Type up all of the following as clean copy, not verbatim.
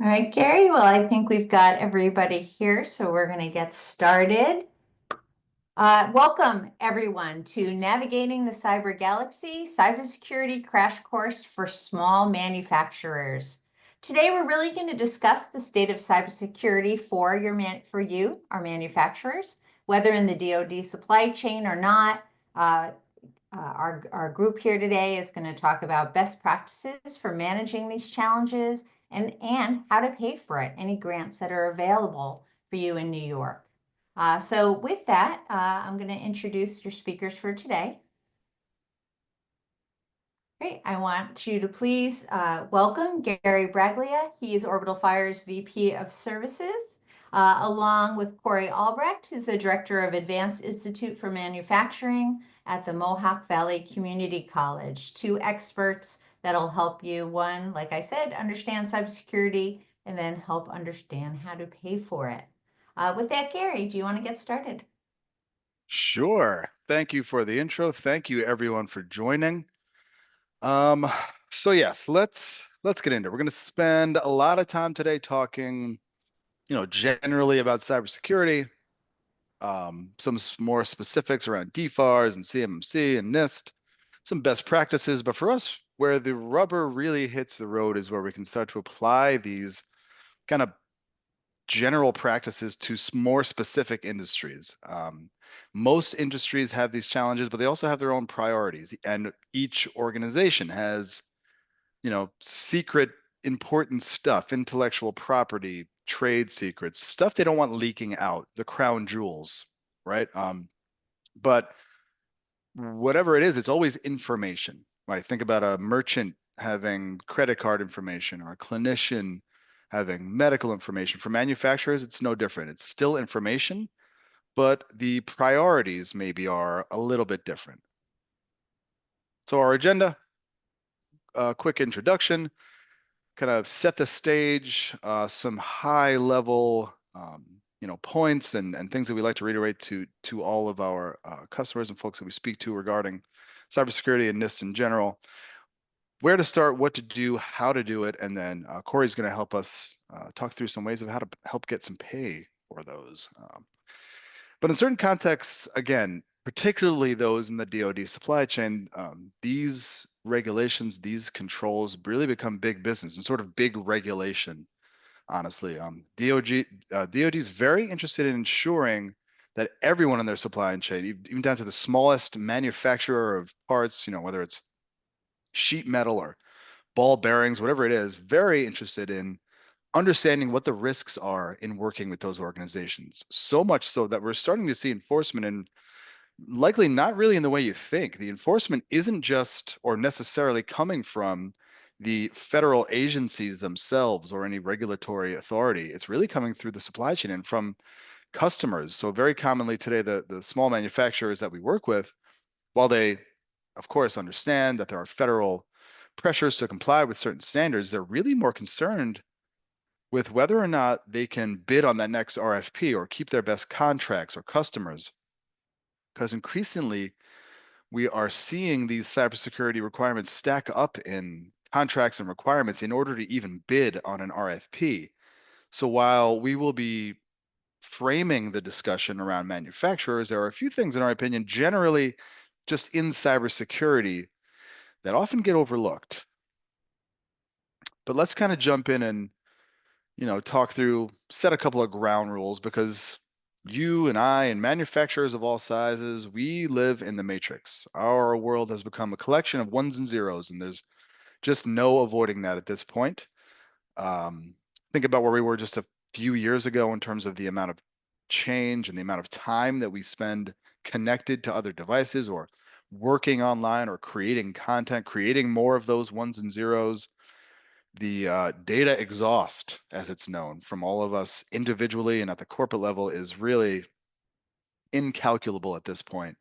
All right, Gary. Well, I think we've got everybody here, so we're going to get started. Welcome, everyone, to Navigating the Cyber Galaxy Cybersecurity Crash Course for Small Manufacturers. Today, we're really going to discuss the state of cybersecurity for you, our manufacturers, whether in the DoD supply chain or not. Our group here today is going to talk about best practices for managing these challenges and how to pay for it, any grants that are available for you in New York. So with that, I'm going to introduce your speakers for today. Great. I want you to please welcome Gary Braglia. He is OrbitalFire's VP of Services, along with Cory Albrecht, who's the Director of Advanced Institute for Manufacturing at the Mohawk Valley Community College. Two experts that'll help you, one, like I said, understand cybersecurity, and then help understand how to pay for it. With that, Gary, do you want to get started? Sure. Thank you for the intro. Thank you everyone for joining. Um, so yes, let's get into it. We're going to spend a lot of time today talking, generally about cybersecurity, some more specifics around DFARS and CMMC and NIST, some best practices. But for us, where the rubber really hits the road is where we can start to apply these kind of general practices to more specific industries. Most industries have these challenges, but they also have their own priorities, and each organization has, secret important stuff, intellectual property, trade secrets, stuff they don't want leaking out, the crown jewels, right? But whatever it is, it's always information, right? Think about a merchant having credit card information or a clinician having medical information. For manufacturers, it's no different. It's still information, but the priorities maybe are a little bit different. So our agenda, a quick introduction, kind of set the stage, some high level points and things that we like to reiterate to all of our customers and folks that we speak to regarding cybersecurity and NIST in general. Where to start, what to do, how to do it, and then Cory's going to help us talk through some ways of how to help get some pay for those. But in certain contexts, again, particularly those in the DoD supply chain, these regulations, these controls really become big business and sort of big regulation, honestly. DoD is very interested in ensuring that everyone in their supply chain, even down to the smallest manufacturer of parts, whether it's sheet metal or ball bearings, whatever it is, very interested in understanding what the risks are in working with those organizations. So much so that we're starting to see enforcement and likely not really in the way you think. The enforcement isn't just or necessarily coming from the federal agencies themselves or any regulatory authority. It's really coming through the supply chain and from customers. So very commonly today, the small manufacturers that we work with, while they, of course, understand that there are federal pressures to comply with certain standards, they're really more concerned with whether or not they can bid on that next RFP or keep their best contracts or customers. Because increasingly, we are seeing these cybersecurity requirements stack up in contracts and requirements in order to even bid on an RFP. So while we will be framing the discussion around manufacturers, there are a few things, in our opinion, generally just in cybersecurity that often get overlooked. But let's kind of jump in and talk through, set a couple of ground rules because you and I and manufacturers of all sizes, we live in the matrix. Our world has become a collection of ones and zeros, and there's just no avoiding that at this point. Think about where we were just a few years ago in terms of the amount of change and the amount of time that we spend connected to other devices or working online or creating content, creating more of those ones and zeros. The data exhaust, as it's known, from all of us individually and at the corporate level is really incalculable at this point.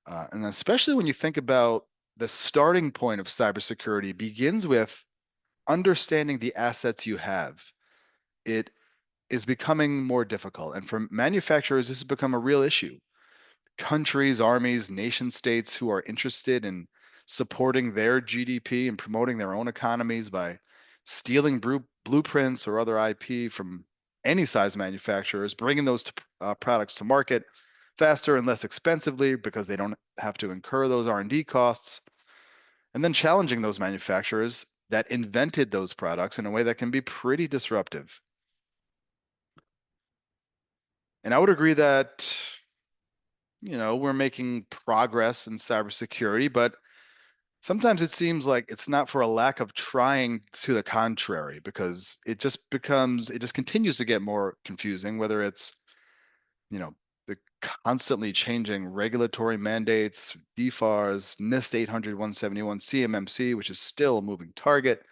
And especially when you think about the starting point of cybersecurity begins with understanding the assets you have. It is becoming more difficult. And for manufacturers, this has become a real issue. Countries, armies, nation states who are interested in supporting their GDP and promoting their own economies by stealing blueprints or other IP from any size manufacturers, bringing those products to market faster and less expensively because they don't have to incur those R&D costs, and then challenging those manufacturers that invented those products in a way that can be pretty disruptive. And I would agree that, we're making progress in cybersecurity, but sometimes it seems like it's not for a lack of trying. To the contrary, because it just continues to get more confusing, whether it's, the constantly changing regulatory mandates, DFARS, NIST 800-171, CMMC, which is still a moving target.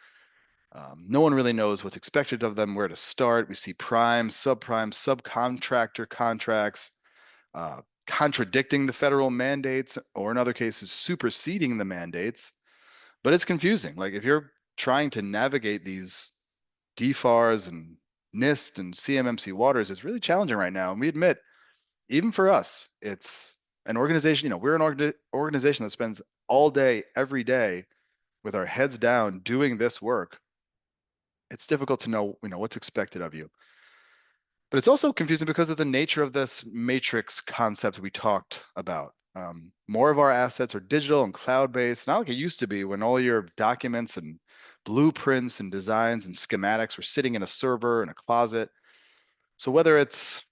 No one really knows what's expected of them, where to start. We see prime, subprime, subcontractor contracts contradicting the federal mandates, or in other cases, superseding the mandates. But it's confusing. Like, if you're trying to navigate these DFARS and NIST and CMMC waters, it's really challenging right now. And we admit, even for us, it's an organization, we're an organization that spends all day, every day with our heads down doing this work. It's difficult to know, what's expected of you. But it's also confusing because of the nature of this matrix concept we talked about. More of our assets are digital and cloud-based, not like it used to be when all your documents and blueprints and designs and schematics were sitting in a server in a closet. So whether it's,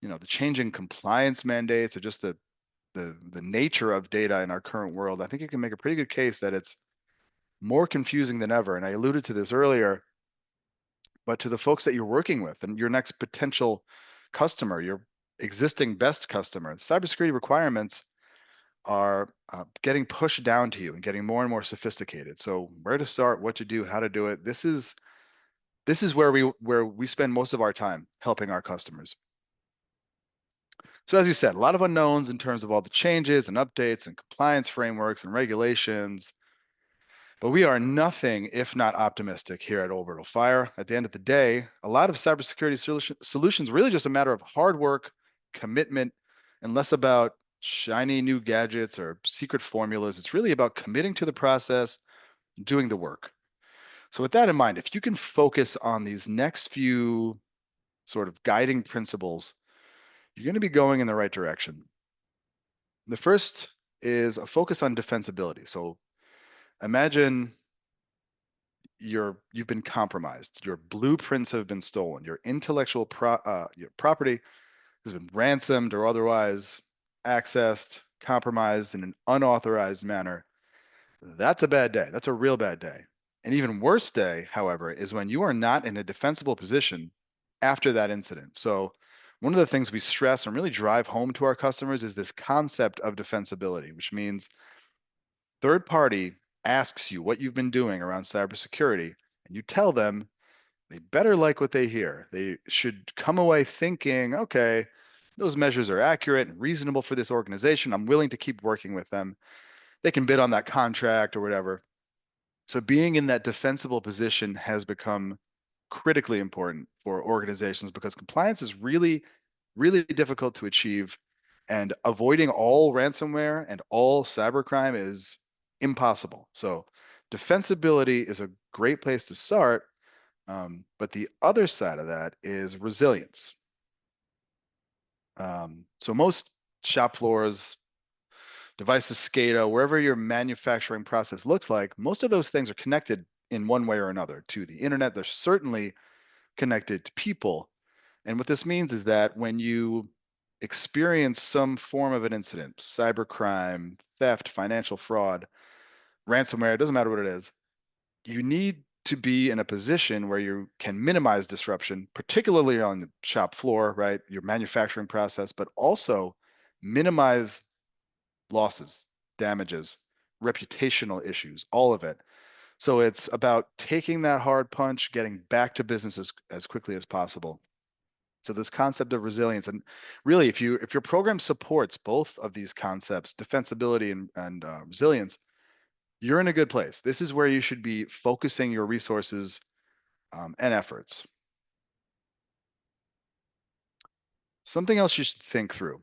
the changing compliance mandates or just the nature of data in our current world, I think you can make a pretty good case that it's more confusing than ever. And I alluded to this earlier, but to the folks that you're working with and your next potential customer, your existing best customer, cybersecurity requirements are getting pushed down to you and getting more and more sophisticated. So where to start, what to do, how to do it. This is where we spend most of our time helping our customers. So as we said, a lot of unknowns in terms of all the changes and updates and compliance frameworks and regulations. But we are nothing if not optimistic here at OrbitalFire. At the end of the day, a lot of cybersecurity solutions really just a matter of hard work, commitment, and less about shiny new gadgets or secret formulas. It's really about committing to the process, doing the work. So with that in mind, if you can focus on these next few sort of guiding principles, you're going to be going in the right direction. The first is a focus on defensibility. So imagine you've been compromised, your blueprints have been stolen, your your property has been ransomed or otherwise accessed, compromised in an unauthorized manner. That's a bad day. That's a real bad day. An even worse day, however, is when you are not in a defensible position after that incident. So one of the things we stress and really drive home to our customers is this concept of defensibility, which means third party asks you what you've been doing around cybersecurity, and you tell them, they better like what they hear. They should come away thinking, okay, those measures are accurate and reasonable for this organization. I'm willing to keep working with them. They can bid on that contract or whatever. So being in that defensible position has become critically important for organizations because compliance is really, really difficult to achieve, and avoiding all ransomware and all cybercrime is impossible. So defensibility is a great place to start. But the other side of that is resilience. So most shop floors, devices, SCADA, wherever your manufacturing process looks like, most of those things are connected in one way or another to the internet. They're certainly connected to people. And what this means is that when you experience some form of an incident, cybercrime, theft, financial fraud, ransomware, it doesn't matter what it is, you need to be in a position where you can minimize disruption, particularly on the shop floor, right? Your manufacturing process, but also minimize losses, damages, reputational issues, all of it. So it's about taking that hard punch, getting back to business as quickly as possible. So this concept of resilience, and really, if your program supports both of these concepts, defensibility and resilience, you're in a good place. This is where you should be focusing your resources and efforts. Something else you should think through.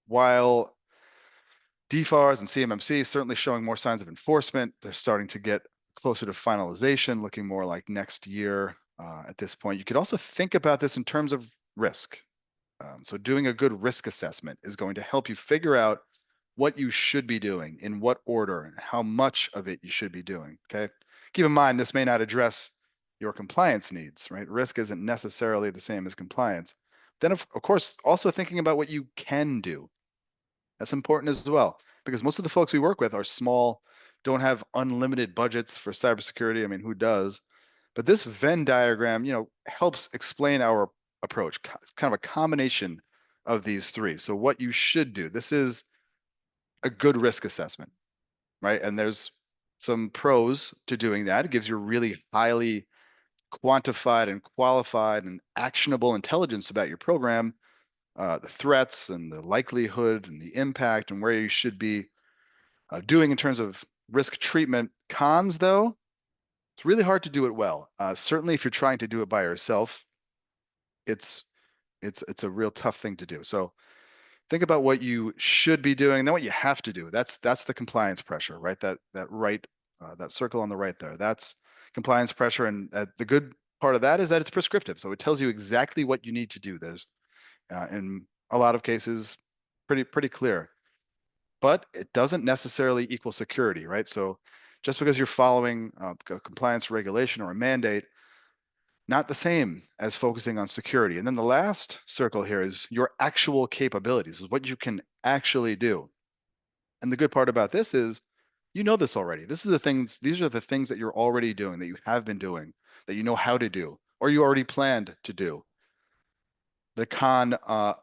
While DFARS and CMMC certainly showing more signs of enforcement, they're starting to get closer to finalization, looking more like next year at this point, you could also think about this in terms of risk. So doing a good risk assessment is going to help you figure out what you should be doing, in what order, and how much of it you should be doing. Okay. Keep in mind, this may not address your compliance needs, right? Risk isn't necessarily the same as compliance. Then, of course, also thinking about what you can do. That's important as well, because most of the folks we work with are small, don't have unlimited budgets for cybersecurity. I mean, who does? But this Venn diagram, helps explain our approach. It's kind of a combination of these three. So what you should do, this is a good risk assessment, right? And there's some pros to doing that. It gives you really highly quantified and qualified and actionable intelligence about your program, the threats and the likelihood and the impact and where you should be doing in terms of risk treatment. Cons, though, it's really hard to do it well. Certainly, if you're trying to do it by yourself, it's a real tough thing to do. So think about what you should be doing, and then what you have to do. That's the compliance pressure, right? That circle on the right there. That's compliance pressure, and the good part of that is that it's prescriptive. So it tells you exactly what you need to do. There's in a lot of cases pretty clear, but it doesn't necessarily equal security, right? So just because you're following a compliance regulation or a mandate, not the same as focusing on security. And then the last circle here is your actual capabilities, is what you can actually do. And the good part about this is, you know this already. These are the things that you're already doing, that you have been doing, that you know how to do, or you already planned to do. The con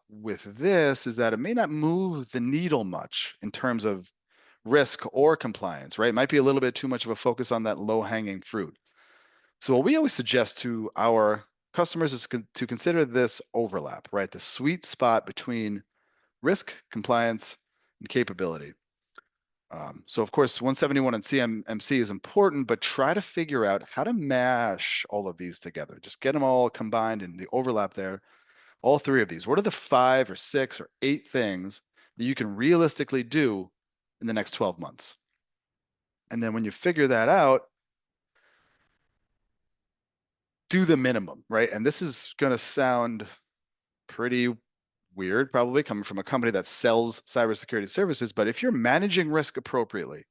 with this is that it may not move the needle much in terms of risk or compliance, right? It might be a little bit too much of a focus on that low-hanging fruit. So what we always suggest to our customers is to consider this overlap, right? The sweet spot between risk, compliance, and capability. So of course, 171 and CMMC is important, but try to figure out how to mash all of these together. Just get them all combined and the overlap there. All three of these. What are the 5 or 6 or 8 things that you can realistically do in the next 12 months? And then when you figure that out, do the minimum, right? And this is going to sound pretty weird, probably coming from a company that sells cybersecurity services. But if you're managing risk appropriately,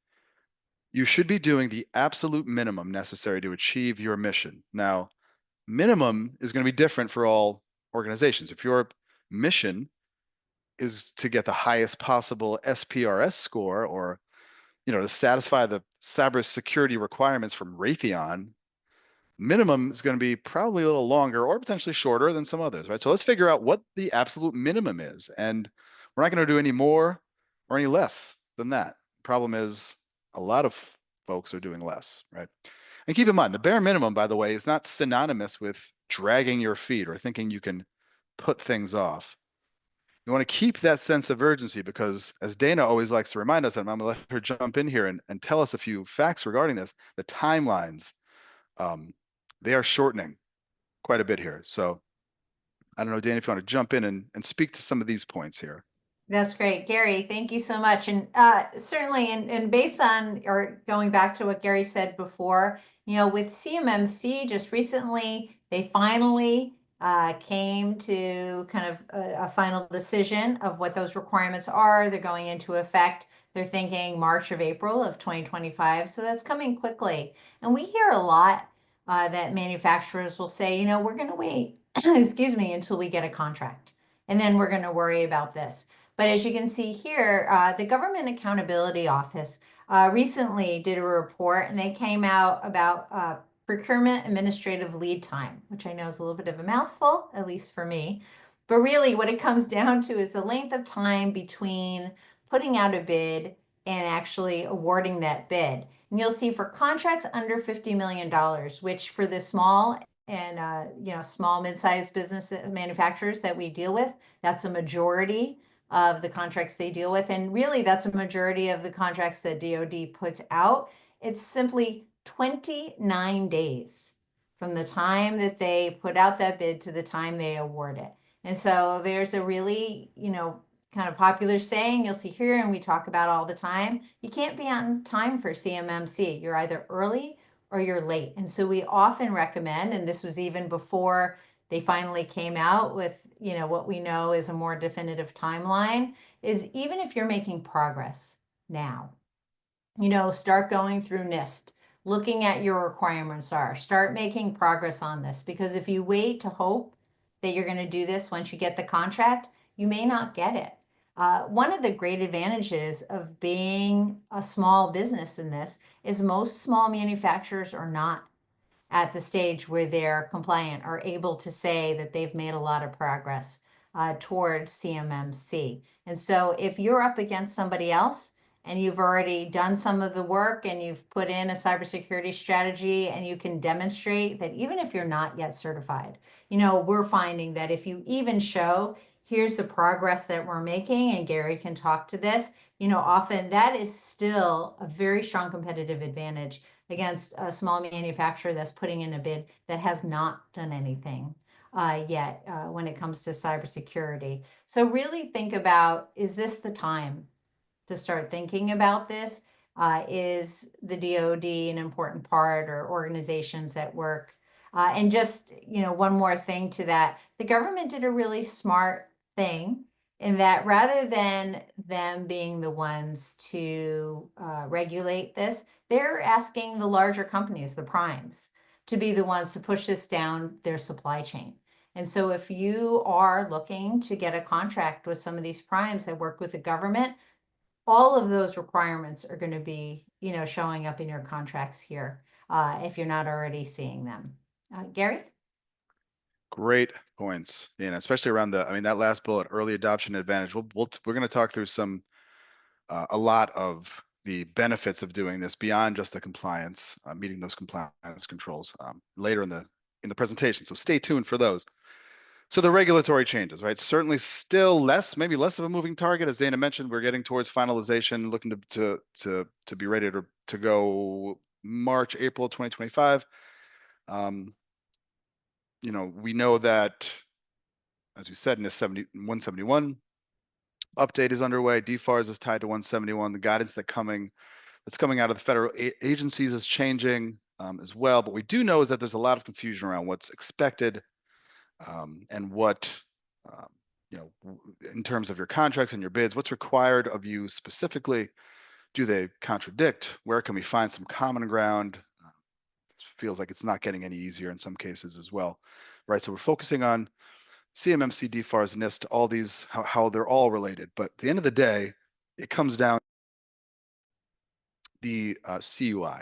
you should be doing the absolute minimum necessary to achieve your mission. Now, minimum is going to be different for all organizations. If your mission is to get the highest possible SPRS score, or to satisfy the cybersecurity requirements from Raytheon, minimum is going to be probably a little longer or potentially shorter than some others, right? So let's figure out what the absolute minimum is. And we're not going to do any more or any less than that. Problem is, a lot of folks are doing less, right? And keep in mind, the bare minimum, by the way, is not synonymous with dragging your feet or thinking you can put things off. You want to keep that sense of urgency, because as Dana always likes to remind us, and I'm going to let her jump in here and tell us a few facts regarding this, the timelines, they are shortening quite a bit here. So I don't know, Dana, if you want to jump in and speak to some of these points here. That's great. Gary, thank you so much. And certainly, and based on, or going back to what Gary said before, with CMMC just recently, they finally came to kind of a final decision of what those requirements are. They're going into effect. They're thinking March of April of 2025. So that's coming quickly. And we hear a lot that manufacturers will say, we're going to wait, excuse me, until we get a contract. And then we're going to worry about this. But as you can see here, the Government Accountability Office recently did a report, and they came out about procurement administrative lead time, which I know is a little bit of a mouthful, at least for me. But really what it comes down to is the length of time between putting out a bid and actually awarding that bid. And you'll see for contracts under $50 million, which for the small and small mid-sized business manufacturers that we deal with, that's a majority of the contracts they deal with. And really, that's a majority of the contracts that DoD puts out. It's simply 29 days from the time that they put out that bid to the time they award it. And so there's a really, kind of popular saying you'll see here, and we talk about all the time: you can't be on time for CMMC. You're either early or you're late. And so we often recommend, and this was even before they finally came out with, what we know is a more definitive timeline, is even if you're making progress now, start going through NIST, looking at your requirements start making progress on this, because if you wait to hope that you're going to do this once you get the contract, you may not get it. One of the great advantages of being a small business in this is most small manufacturers are not at the stage where they're compliant, are able to say that they've made a lot of progress towards CMMC. And so if you're up against somebody else and you've already done some of the work and you've put in a cybersecurity strategy and you can demonstrate that, even if you're not yet certified, we're finding that if you even show, here's the progress that we're making, and Gary can talk to this, often that is still a very strong competitive advantage against a small manufacturer that's putting in a bid that has not done anything yet when it comes to cybersecurity. So really think about, is this the time to start thinking about this? Is the DoD an important part, or organizations that work? And just, one more thing to that, the government did a really smart thing in that rather than them being the ones to regulate this, they're asking the larger companies, the primes, to be the ones to push this down their supply chain. And so if you are looking to get a contract with some of these primes that work with the government, all of those requirements are going to be, showing up in your contracts here, if you're not already seeing them. Gary? Great points, and especially around that last bullet, early adoption advantage. We're going to talk through a lot of the benefits of doing this beyond just the compliance, meeting those compliance controls later in the presentation. So stay tuned for those. So the regulatory changes, right? Certainly still maybe less of a moving target. As Dana mentioned, we're getting towards finalization, looking to be ready to go March, April 2025. We know that, as we said, NIST 171 update is underway. DFARS is tied to 171. The guidance that's coming out of the federal agencies is changing as well. But we do know is that there's a lot of confusion around what's expected and what, in terms of your contracts and your bids, what's required of you specifically. Do they contradict? Where can we find some common ground? It feels like it's not getting any easier in some cases as well, right? So we're focusing on CMMC, DFARS, NIST, all these, how they're all related. But at the end of the day, it comes down to the CUI.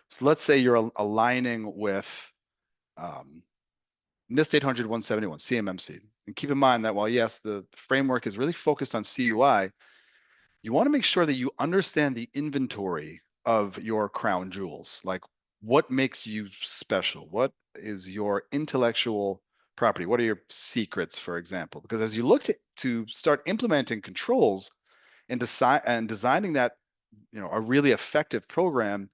So let's say you're aligning with NIST 800-171, CMMC. And keep in mind that while, yes, the framework is really focused on CUI, you want to make sure that you understand the inventory of your crown jewels. Like, what makes you special? What is your intellectual property? What are your secrets, for example? Because as you look to start implementing controls and designing that, a really effective program,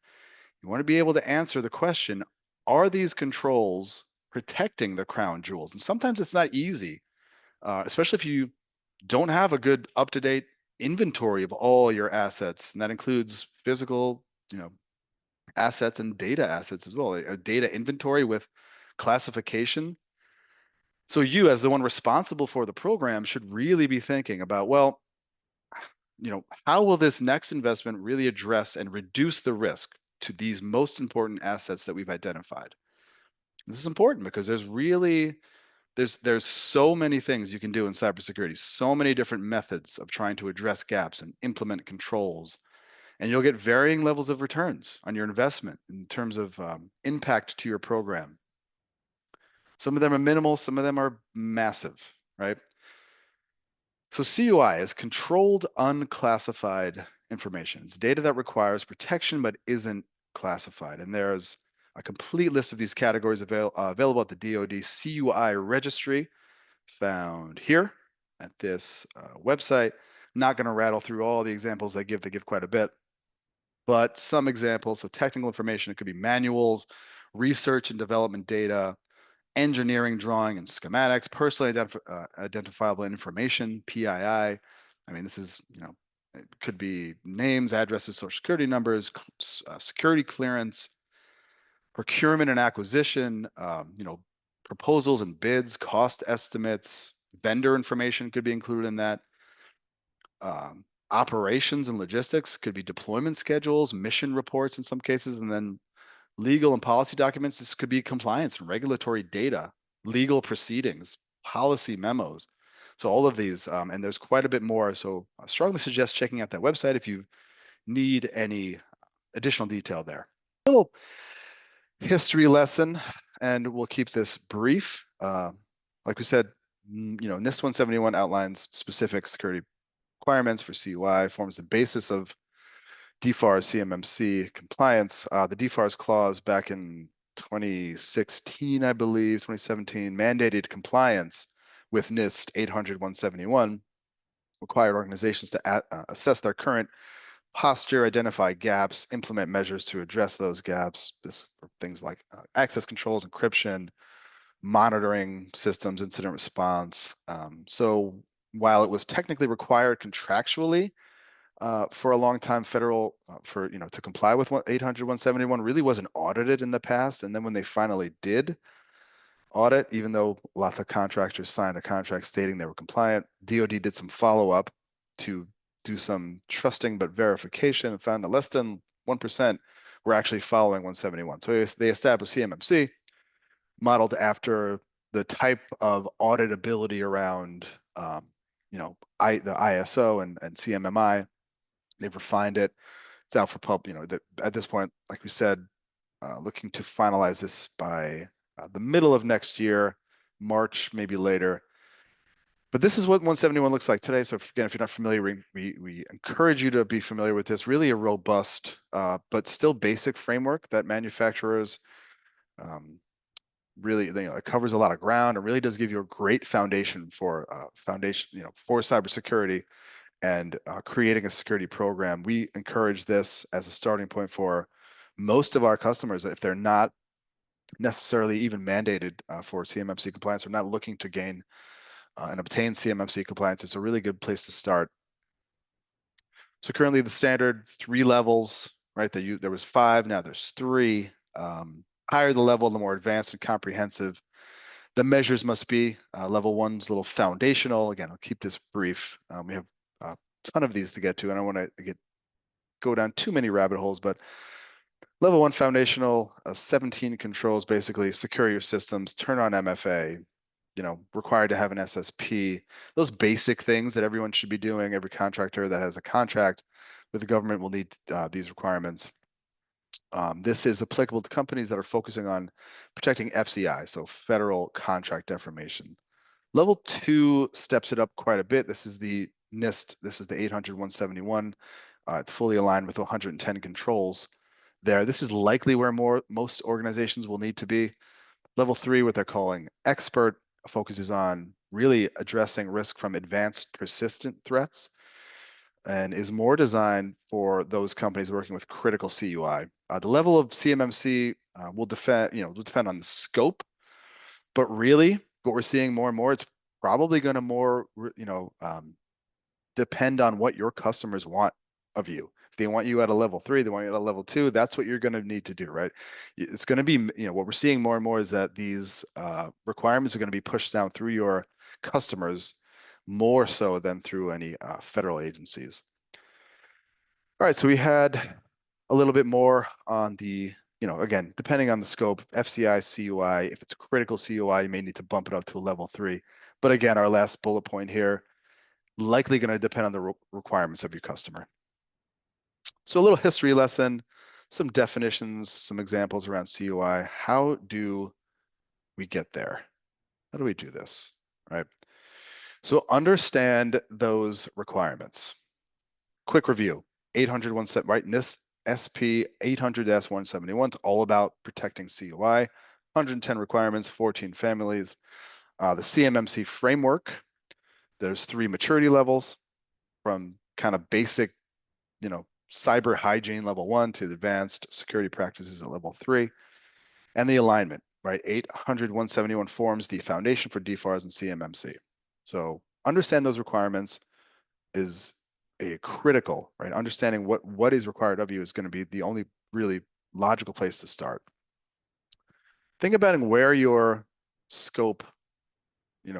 you want to be able to answer the question, are these controls protecting the crown jewels? And sometimes it's not easy, especially if you don't have a good up-to-date inventory of all your assets. And that includes physical, assets and data assets as well, a data inventory with classification. So you, as the one responsible for the program, should really be thinking about, well, how will this next investment really address and reduce the risk to these most important assets that we've identified? This is important because there's so many things you can do in cybersecurity, so many different methods of trying to address gaps and implement controls, and you'll get varying levels of returns on your investment in terms of impact to your program. Some of them are minimal, some of them are massive, right? So CUI is controlled unclassified information. It's data that requires protection but isn't classified. And there's a complete list of these categories available at the DoD CUI registry, found here at this website. Not going to rattle through all the examples they give quite a bit, but some examples. So technical information, it could be manuals, research and development data, engineering drawing and schematics, personally identifiable information, PII. I mean, this is, it could be names, addresses, social security numbers, security clearance, procurement and acquisition, proposals and bids, cost estimates, vendor information could be included in that. Operations and logistics could be deployment schedules, mission reports in some cases, and then legal and policy documents. This could be compliance and regulatory data, legal proceedings, policy memos. So all of these, and there's quite a bit more. So I strongly suggest checking out that website if you need any additional detail there. A little history lesson, and we'll keep this brief. Like we said, NIST 171 outlines specific security requirements for CUI, forms the basis of DFARS CMMC compliance. The DFARS clause back in 2016, I believe, 2017, mandated compliance with NIST 800-171, required organizations to assess their current posture, identify gaps, implement measures to address those gaps. This things like access controls, encryption, monitoring systems, incident response. So while it was technically required contractually for a long time, federal to comply with 800-171 really wasn't audited in the past. And then when they finally did audit, even though lots of contractors signed a contract stating they were compliant, DoD did some follow-up to do some trusting but verification and found that less than 1% were actually following 171. So they established CMMC, modeled after the type of auditability around the ISO and CMMI. They've refined it. It's out for pub. At this point, like we said, looking to finalize this by the middle of next year, March, maybe later. But this is what 171 looks like today. So again, if you're not familiar, we encourage you to be familiar with this. Really a robust, but still basic framework that manufacturers really, it covers a lot of ground and really does give you a great foundation for for cybersecurity and creating a security program. We encourage this as a starting point for most of our customers if they're not necessarily even mandated for CMMC compliance or not looking to gain and obtain CMMC compliance. It's a really good place to start. So currently the standard 3 levels, right? There was 5, now there's 3. Higher the level, the more advanced and comprehensive the measures must be. Level 1's a little foundational. Again, I'll keep this brief. We have a ton of these to get to, and I don't want to go down too many rabbit holes, but level 1 foundational, 17 controls, basically secure your systems, turn on MFA, required to have an SSP, those basic things that everyone should be doing. Every contractor that has a contract with the government will need these requirements. This is applicable to companies that are focusing on protecting FCI, so federal contract defamation. Level 2 steps it up quite a bit. This is the NIST. This is the 800-171. It's fully aligned with 110 controls there. This is likely where most organizations will need to be. Level 3, what they're calling expert, focuses on really addressing risk from advanced persistent threats and is more designed for those companies working with critical CUI. The level of CMMC will depend on the scope, but really what we're seeing more and more, it's probably going to depend on what your customers want of you. If they want you at a level 3, they want you at a level 2, that's what you're going to need to do, right? It's going to be, what we're seeing more and more is that these requirements are going to be pushed down through your customers more so than through any federal agencies. All right, so we had a little bit more on the, again, depending on the scope, FCI, CUI, if it's critical CUI, you may need to bump it up to a level 3. But again, our last bullet point here, likely going to depend on the requirements of your customer. So a little history lesson, some definitions, some examples around CUI. How do we get there? How do we do this, right? So understand those requirements. Quick review, 800-171, right? NIST SP 800-171, it's all about protecting CUI, 110 requirements, 14 families. The CMMC framework, there's 3 maturity levels from kind of basic, cyber hygiene level 1 to advanced security practices at level 3. And the alignment, right? 800-171 forms the foundation for DFARS and CMMC. So understand those requirements is a critical, right? Understanding what is required of you is going to be the only really logical place to start. think about where your scope,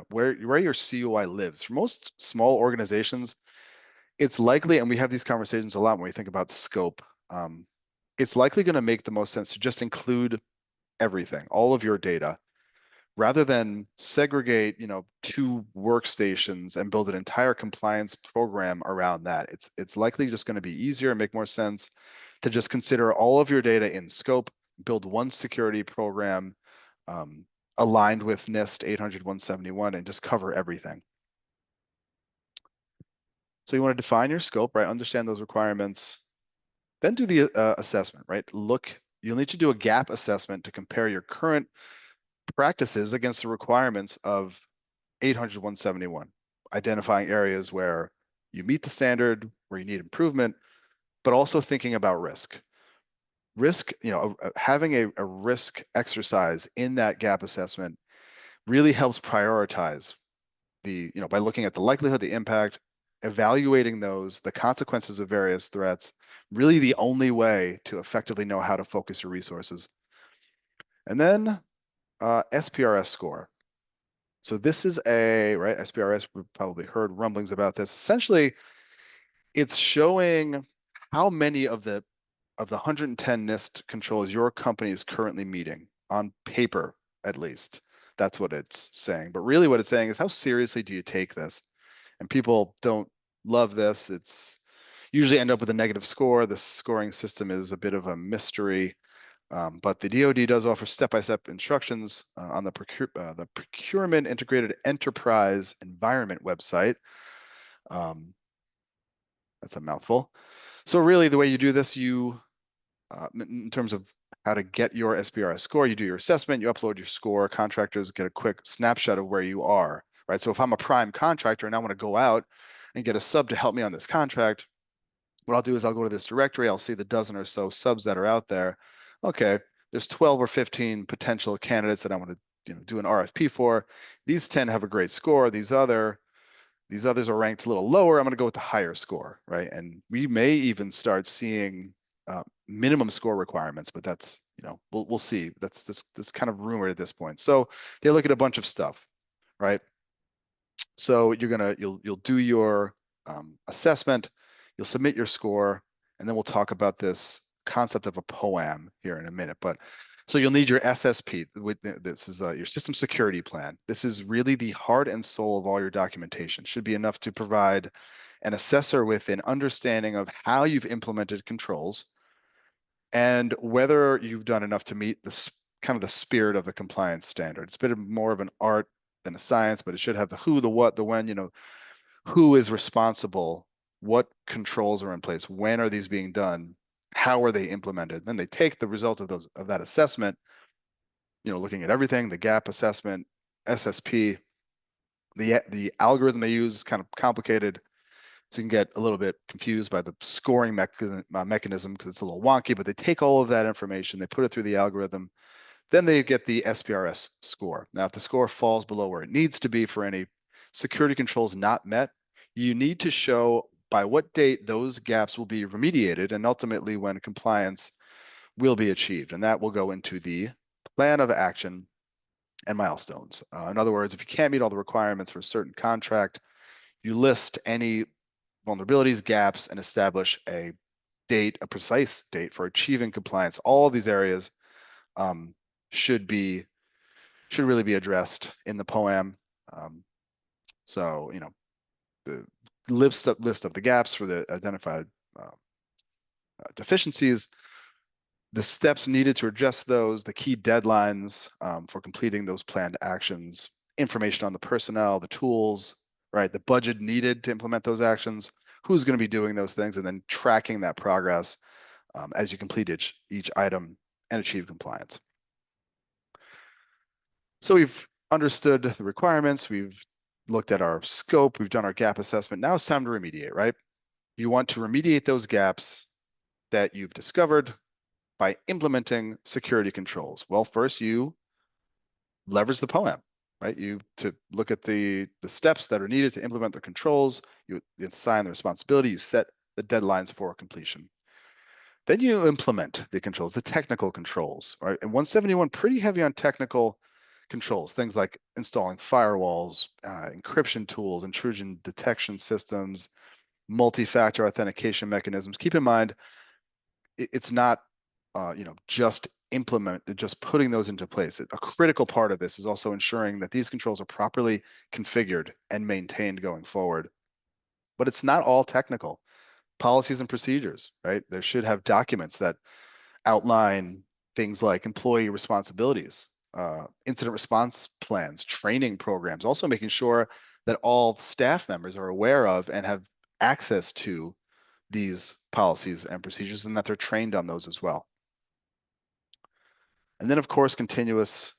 where your COI lives. For most small organizations, it's likely, and we have these conversations a lot when we think about scope, it's likely going to make the most sense to just include everything, all of your data, rather than segregate, 2 workstations and build an entire compliance program around that. It's likely just going to be easier and make more sense to just consider all of your data in scope, build one security program um, aligned with NIST 800-171, and just cover everything. So you want to define your scope, right? Understand those requirements, then do the assessment, right? You'll need to do a gap assessment to compare your current practices against the requirements of 800-171, identifying areas where you meet the standard, where you need improvement, but also thinking about risk. Risk, having a risk exercise in that gap assessment really helps prioritize by looking at the likelihood, the impact, evaluating the consequences of various threats, really the only way to effectively know how to focus your resources. And then SPRS score. So this is right, SPRS, we've probably heard rumblings about this. Essentially, it's showing how many of the 110 NIST controls your company is currently meeting on paper, at least. That's what it's saying. But really what it's saying is how seriously do you take this? And people don't love this. It's usually end up with a negative score. The scoring system is a bit of a mystery. But the DoD does offer step-by-step instructions on the Procurement Integrated Enterprise Environment website. That's a mouthful. So really, the way you do this, in terms of how to get your SPRS score, you do your assessment, you upload your score. Contractors get a quick snapshot of where you are, right? So if I'm a prime contractor and I want to go out and get a sub to help me on this contract, what I'll do is I'll go to this directory, I'll see the dozen or so subs that are out there. Okay, there's 12 or 15 potential candidates that I want to do an RFP for. These 10 have a great score. These others are ranked a little lower. I'm going to go with the higher score, right? And we may even start seeing minimum score requirements, but that's, we'll see. That's this kind of rumored at this point. So they look at a bunch of stuff, right? So you'll do your assessment, you'll submit your score, and then we'll talk about this concept of a POAM here in a minute. But so you'll need your SSP. This is your system security plan. This is really the heart and soul of all your documentation. Should be enough to provide an assessor with an understanding of how you've implemented controls and whether you've done enough to meet this kind of the spirit of the compliance standard. It's a bit more of an art than a science, but it should have the who, the what, the when, who is responsible, what controls are in place, when are these being done, how are they implemented? Then they take the result of that assessment, looking at everything, the gap assessment, SSP, the algorithm they use is kind of complicated. So you can get a little bit confused by the scoring mechanism because it's a little wonky, but they take all of that information, they put it through the algorithm, then they get the SPRS score. Now, if the score falls below where it needs to be for any security controls not met, you need to show by what date those gaps will be remediated and ultimately when compliance will be achieved. And that will go into the plan of action and milestones. In other words, if you can't meet all the requirements for a certain contract, you list any vulnerabilities, gaps, and establish a precise date for achieving compliance. All of these areas should really be addressed in the POAM. So, the list of the gaps for the identified deficiencies, the steps needed to address those, the key deadlines for completing those planned actions, information on the personnel, the tools, right? The budget needed to implement those actions, who's going to be doing those things, and then tracking that progress as you complete each item and achieve compliance. So we've understood the requirements, we've looked at our scope, we've done our gap assessment. Now it's time to remediate, right? You want to remediate those gaps that you've discovered by implementing security controls. Well, first you leverage the POAM, right? To look at the steps that are needed to implement the controls, you assign the responsibility, you set the deadlines for completion. Then you implement the controls, the technical controls, right? And 171 pretty heavy on technical controls, things like installing firewalls, encryption tools, intrusion detection systems, multi-factor authentication mechanisms. Keep in mind, it's not just putting those into place. A critical part of this is also ensuring that these controls are properly configured and maintained going forward. But it's not all technical. Policies and procedures, right? There should have documents that outline things like employee responsibilities, incident response plans, training programs, also making sure that all staff members are aware of and have access to these policies and procedures and that they're trained on those as well. And then, of course, continuous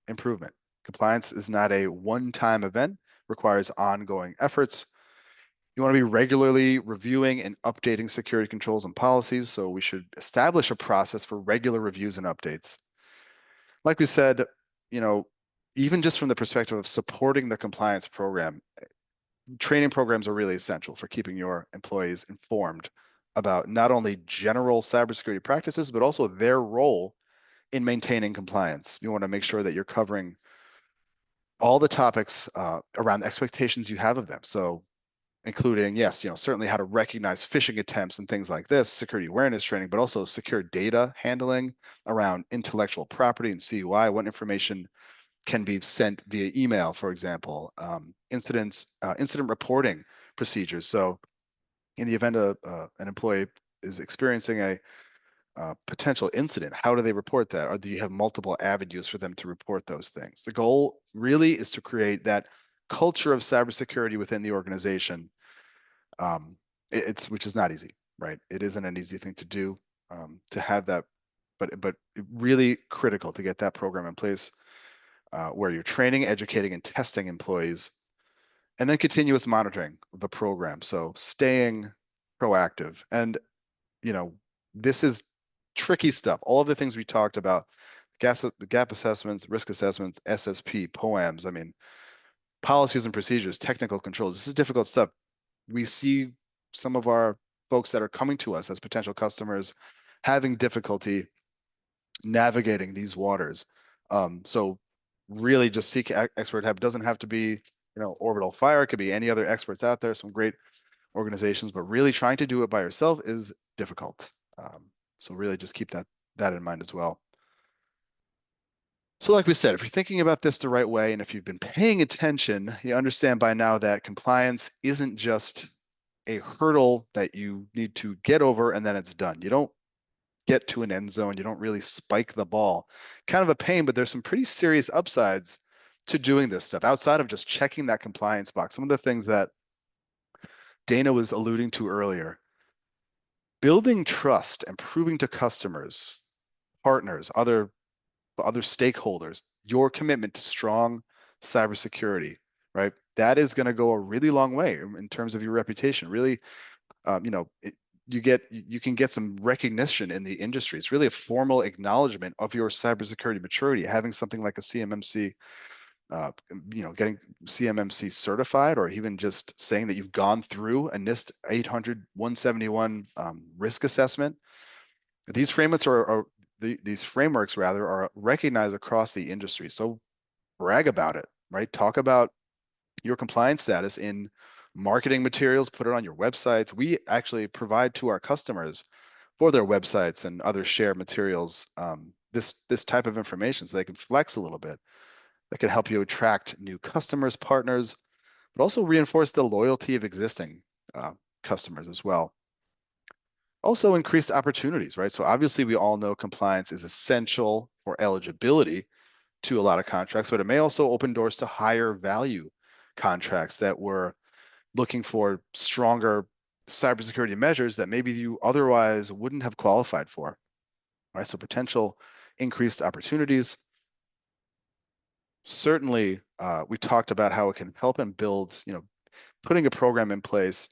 improvement. Compliance is not a one-time event, requires ongoing efforts. You want to be regularly reviewing and updating security controls and policies, so we should establish a process for regular reviews and updates. Like we said, even just from the perspective of supporting the compliance program, training programs are really essential for keeping your employees informed about not only general cybersecurity practices, but also their role in maintaining compliance. You want to make sure that you're covering all the topics around the expectations you have of them. So including, yes, certainly how to recognize phishing attempts and things like this, security awareness training, but also secure data handling around intellectual property and CUI, what information can be sent via email, for example, incident reporting procedures. So in the event an employee is experiencing a potential incident, how do they report that? Or do you have multiple avenues for them to report those things? The goal really is to create that culture of cybersecurity within the organization. Which is not easy, right? It isn't an easy thing to do, to have that, but really critical to get that program in place, where you're training, educating, and testing employees, and then continuous monitoring of the program. So staying proactive. And, this is tricky stuff. All of the things we talked about, gap assessments, risk assessments, SSP, POAMs, policies and procedures, technical controls. This is difficult stuff. We see some of our folks that are coming to us as potential customers having difficulty navigating these waters. So really just seek expert help. It doesn't have to be, OrbitalFire. It could be any other experts out there, some great organizations, but really trying to do it by yourself is difficult. So really just keep that in mind as well. So like we said, if you're thinking about this the right way, and if you've been paying attention, you understand by now that compliance isn't just a hurdle that you need to get over and then it's done. You don't get to an end zone. You don't really spike the ball. Kind of a pain, but there's some pretty serious upsides to doing this stuff outside of just checking that compliance box. Some of the things that Dana was alluding to earlier, building trust and proving to customers, partners, other stakeholders, your commitment to strong cybersecurity, right? That is going to go a really long way in terms of your reputation. Really, you can get some recognition in the industry. It's really a formal acknowledgement of your cybersecurity maturity. Having something like a CMMC, getting CMMC certified, or even just saying that you've gone through a NIST 800-171 risk assessment. These frameworks are recognized across the industry. So brag about it, right? Talk about your compliance status in marketing materials, put it on your websites. We actually provide to our customers for their websites and other shared materials, this type of information so they can flex a little bit. That can help you attract new customers, partners, but also reinforce the loyalty of existing customers as well. Also increased opportunities, right? So obviously we all know compliance is essential for eligibility to a lot of contracts, but it may also open doors to higher value contracts that were looking for stronger cybersecurity measures that maybe you otherwise wouldn't have qualified for, right? So potential increased opportunities. Certainly, we talked about how it can help and build, putting a program in place,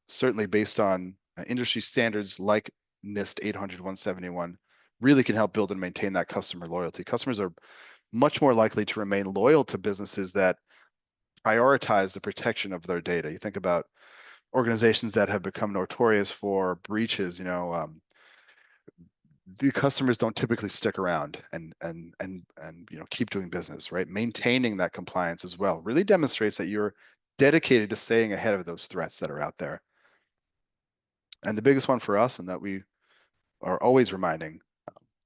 certainly based on industry standards like NIST 800-171, really can help build and maintain that customer loyalty. Customers are much more likely to remain loyal to businesses that prioritize the protection of their data. You think about organizations that have become notorious for breaches, the customers don't typically stick around and keep doing business, right? Maintaining that compliance as well really demonstrates that you're dedicated to staying ahead of those threats that are out there. And the biggest one for us, and that we are always reminding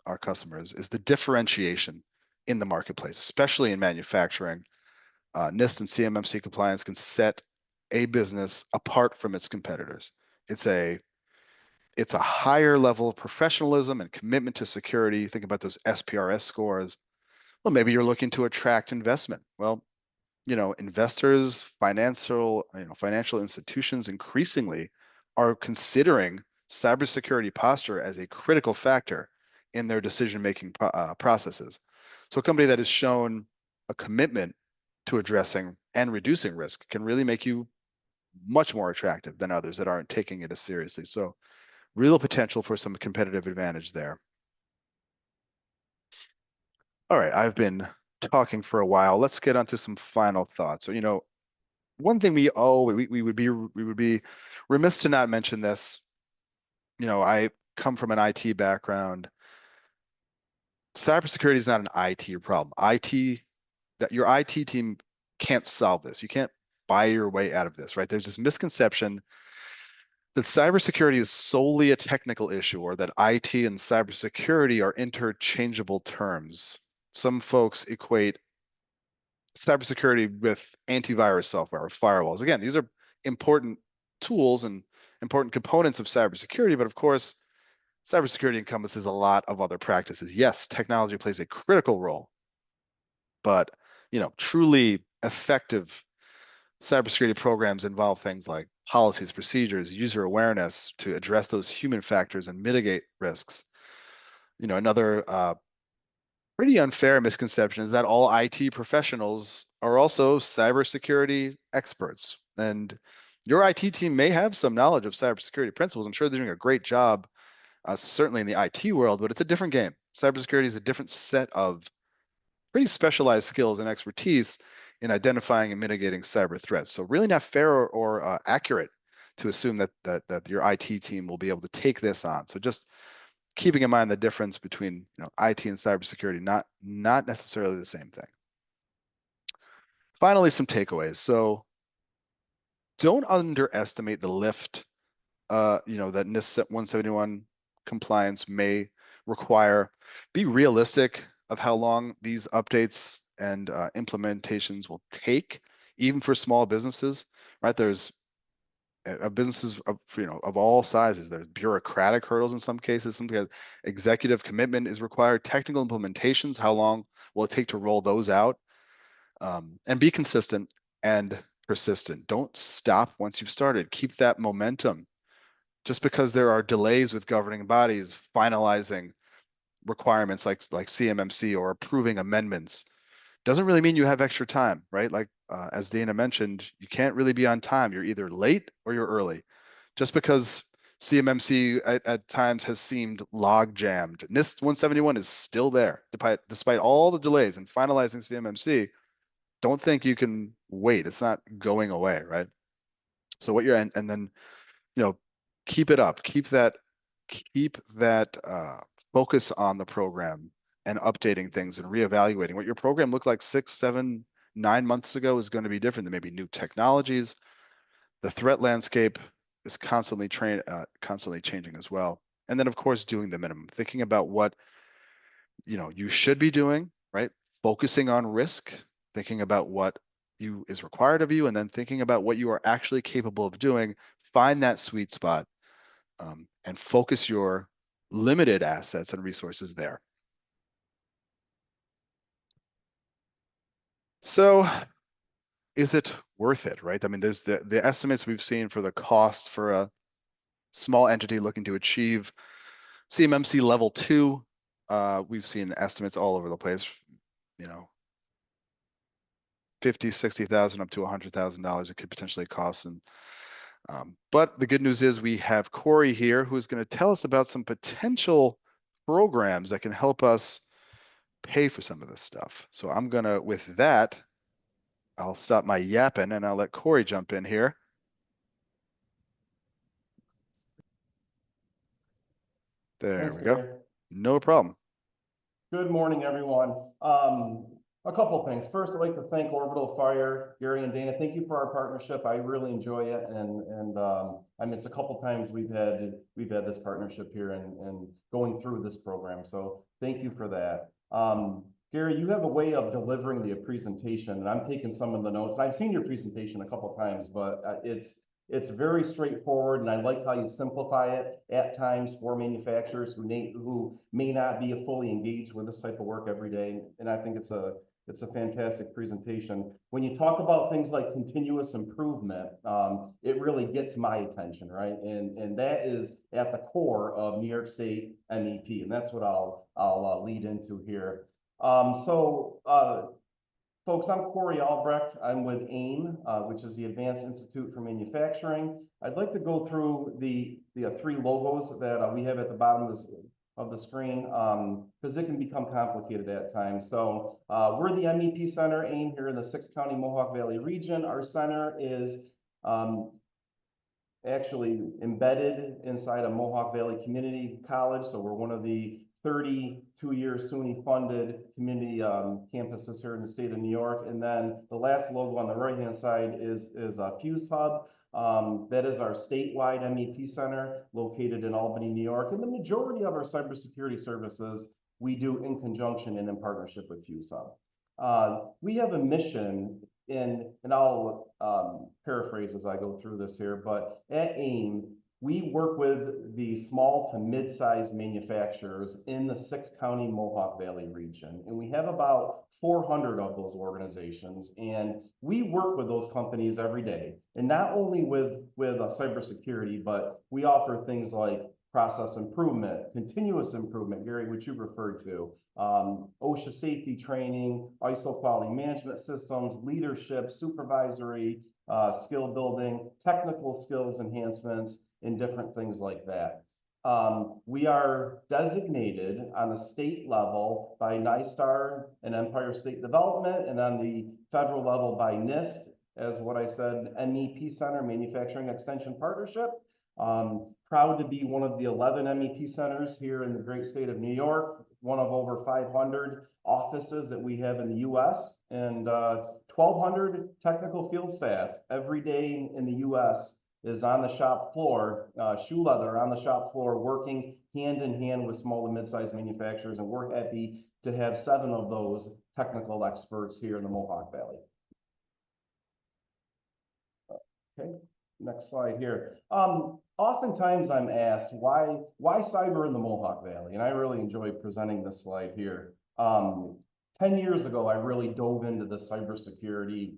our customers, is the differentiation in the marketplace, especially in manufacturing. NIST and CMMC compliance can set a business apart from its competitors. It's a higher level of professionalism and commitment to security. Think about those SPRS scores. Well, maybe you're looking to attract investment. Well, investors, financial institutions increasingly are considering cybersecurity posture as a critical factor in their decision-making processes. So a company that has shown a commitment to addressing and reducing risk can really make you much more attractive than others that aren't taking it as seriously. So real potential for some competitive advantage there. All right, I've been talking for a while. Let's get onto some final thoughts. So, one thing we would be remiss to not mention this. I come from an IT background. Cybersecurity is not an IT problem. Your IT team can't solve this. You can't buy your way out of this, right? There's this misconception that cybersecurity is solely a technical issue, or that IT and cybersecurity are interchangeable terms. Some folks equate cybersecurity with antivirus software or firewalls. Again, these are important tools and important components of cybersecurity, but of course, cybersecurity encompasses a lot of other practices. Yes, technology plays a critical role, but truly effective cybersecurity programs involve things like policies, procedures, user awareness to address those human factors and mitigate risks. Another pretty unfair misconception is that all IT professionals are also cybersecurity experts. And your IT team may have some knowledge of cybersecurity principles. I'm sure they're doing a great job, certainly in the IT world, but it's a different game. Cybersecurity is a different set of pretty specialized skills and expertise in identifying and mitigating cyber threats. So really not fair or accurate to assume that your IT team will be able to take this on. So just keeping in mind the difference between IT and cybersecurity, not necessarily the same thing. Finally, some takeaways. So don't underestimate the lift that NIST 171 compliance may require. Be realistic of how long these updates and implementations will take, even for small businesses, right? There's businesses of all sizes. There's bureaucratic hurdles in some cases. Some executive commitment is required. Technical implementations, how long will it take to roll those out? And be consistent and persistent. Don't stop once you've started. Keep that momentum. Just because there are delays with governing bodies finalizing requirements like CMMC or approving amendments doesn't really mean you have extra time, right? Like as Dana mentioned, you can't really be on time. You're either late or you're early. Just because CMMC at times has seemed log jammed, NIST 171 is still there despite all the delays in finalizing CMMC. Don't think you can wait. It's not going away, right? So what you're and then keep it up. Keep that focus on the program and updating things and reevaluating. What your program looked like 6, 7, 9 months ago is going to be different. There may be new technologies. The threat landscape is constantly changing as well. And then, of course, doing the minimum, thinking about what you should be doing, right? Focusing on risk, thinking about what is required of you, and then thinking about what you are actually capable of doing. Find that sweet spot and focus your limited assets and resources there. So is it worth it, right? I mean, there's the estimates we've seen for the cost for a small entity looking to achieve CMMC level 2. We've seen estimates all over the place, 50, 60,000 up to $100,000 it could potentially cost. And but the good news is we have Cory here who's going to tell us about some potential programs that can help us pay for some of this stuff. So with that, I'll stop my yapping and I'll let Cory jump in here. There Thanks, we go. Gary. No problem. Good morning, everyone. A couple of things. First, I'd like to thank OrbitalFire, Gary and Dana. Thank you for our partnership. I really enjoy it, and I mean, it's a couple times we've had this partnership here and going through this program. So thank you for that. Gary, you have a way of delivering the presentation, and I'm taking some of the notes. I've seen your presentation a couple times, but it's very straightforward, and I like how you simplify it at times for manufacturers who may not be fully engaged with this type of work every day. And I think it's a fantastic presentation. When you talk about things like continuous improvement, it really gets my attention, right? And that is at the core of New York State MEP, and that's what I'll lead into here. Folks, I'm Cory Albrecht. I'm with AIM, which is the Advanced Institute for Manufacturing. I'd like to go through the three logos that we have at the bottom of the screen because it can become complicated at times. So we're the MEP Center, AIM, here in the 6-county Mohawk Valley region. Our center is actually embedded inside a Mohawk Valley Community College. So we're one of the 32-year SUNY-funded community campuses here in the state of New York. And then the last logo on the right-hand side is Fuse Hub. That is our statewide MEP center located in Albany, New York. And the majority of our cybersecurity services we do in conjunction and in partnership with Fuse Hub. We have a mission and I'll paraphrase as I go through this here, but at AIM, we work with the small to mid-sized manufacturers in the 6-county Mohawk Valley region. And we have about 400 of those organizations. And we work with those companies every day. And not only with cybersecurity, but we offer things like process improvement, continuous improvement, Gary, which you referred to, OSHA safety training, ISO quality management systems, leadership, supervisory, skill building, technical skills enhancements, and different things like that. We are designated on the state level by NISTAR and Empire State Development, and on the federal level by NIST, as what I said, MEP Center, Manufacturing Extension Partnership. Proud to be one of the 11 MEP centers here in the great state of New York, one of over 500 offices that we have in the US, and 1,200 technical field staff every day in the US is on the shop floor, shoe leather on the shop floor, working hand in hand with small and mid-sized manufacturers. And we're happy to have 7 of those technical experts here in the Mohawk Valley. Okay, next slide here. Oftentimes I'm asked, why cyber in the Mohawk Valley? And I really enjoy presenting this slide here. 10 years ago, I really dove into the cybersecurity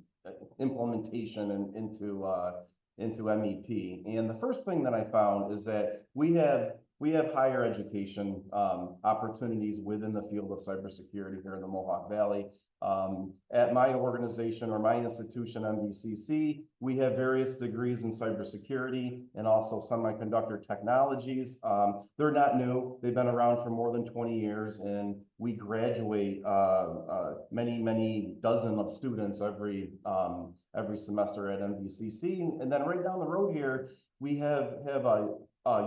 implementation and into MEP. And the first thing that I found is that we have higher education opportunities within the field of cybersecurity here in the Mohawk Valley. At my organization or my institution, MVCC, we have various degrees in cybersecurity and also semiconductor technologies. They're not new. They've been around for more than 20 years, and we graduate many dozen of students every semester at MVCC. And then right down the road here, we have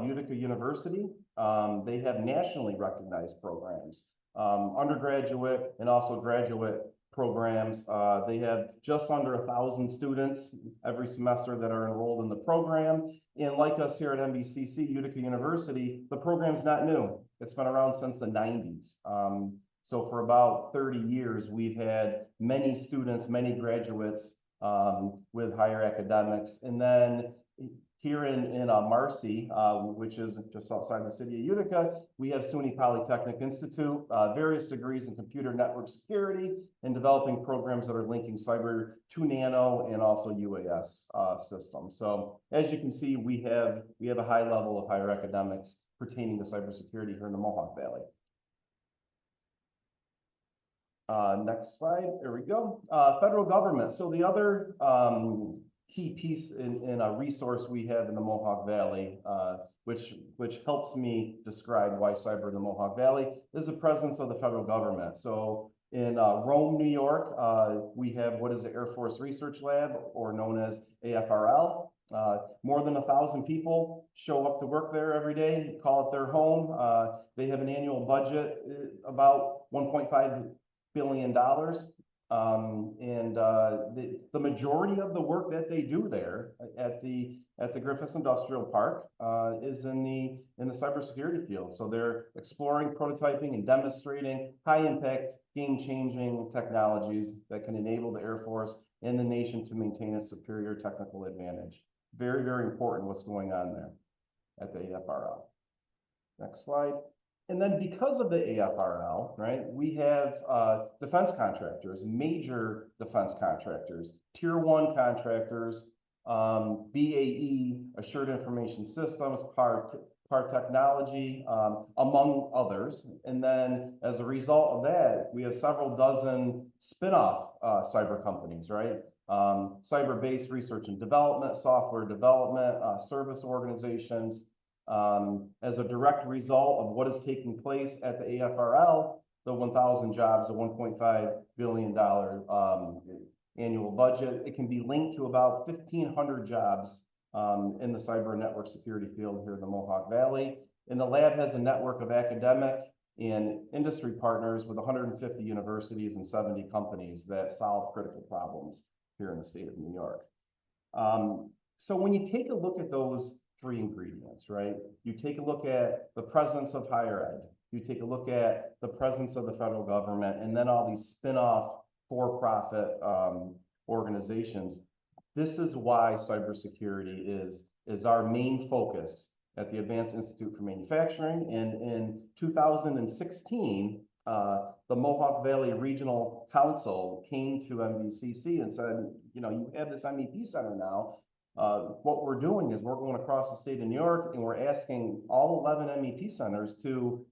Utica University. They have nationally recognized programs, undergraduate and also graduate programs. They have just under 1,000 students every semester that are enrolled in the program. And like us here at MVCC, Utica University, the program's not new. It's been around since the 90s. So for about 30 years, we've had many students, many graduates with higher academics. And then here in Marcy, which is just outside the city of Utica, we have SUNY Polytechnic Institute, various degrees in computer network security and developing programs that are linking cyber to nano and also UAS systems. So as you can see, we have a high level of higher academics pertaining to cybersecurity here in the Mohawk Valley. Next slide, there we go. Federal government. So the other key piece in a resource we have in the Mohawk Valley, which helps me describe why cyber in the Mohawk Valley, is the presence of the federal government. So in Rome, New York, we have what is the Air Force Research Lab, or known as AFRL. More than 1,000 people show up to work there every day, call it their home. They have an annual budget about $1.5 billion. The majority of the work that they do there at the Griffiths Industrial Park is in the cybersecurity field. So they're exploring, prototyping, and demonstrating high impact, game-changing technologies that can enable the Air Force and the nation to maintain its superior technical advantage. Very, very important what's going on there at the AFRL. Next slide. And then because of the AFRL, right, we have defense contractors, major defense contractors, tier 1 contractors, BAE, Assured Information Systems, PAR Technology, among others. And then as a result of that, we have several dozen spin-off cyber companies, right? Cyber-based research and development, software development, service organizations. As a direct result of what is taking place at the AFRL, the 1,000 jobs, the $1.5 billion annual budget, it can be linked to about 1,500 jobs in the cyber network security field here in the Mohawk Valley. And the lab has a network of academic and industry partners with 150 universities and 70 companies that solve critical problems here in the state of New York. So when you take a look at those 3 ingredients, right? You take a look at the presence of higher ed, you take a look at the presence of the federal government, and then all these spin-off for-profit organizations. This is why cybersecurity is our main focus at the Advanced Institute for Manufacturing. And in 2016, the Mohawk Valley Regional Council came to MVCC and said, you know, you have this MEP center now. What we're doing is we're going across the state of New York and we're asking all 11 MEP centers to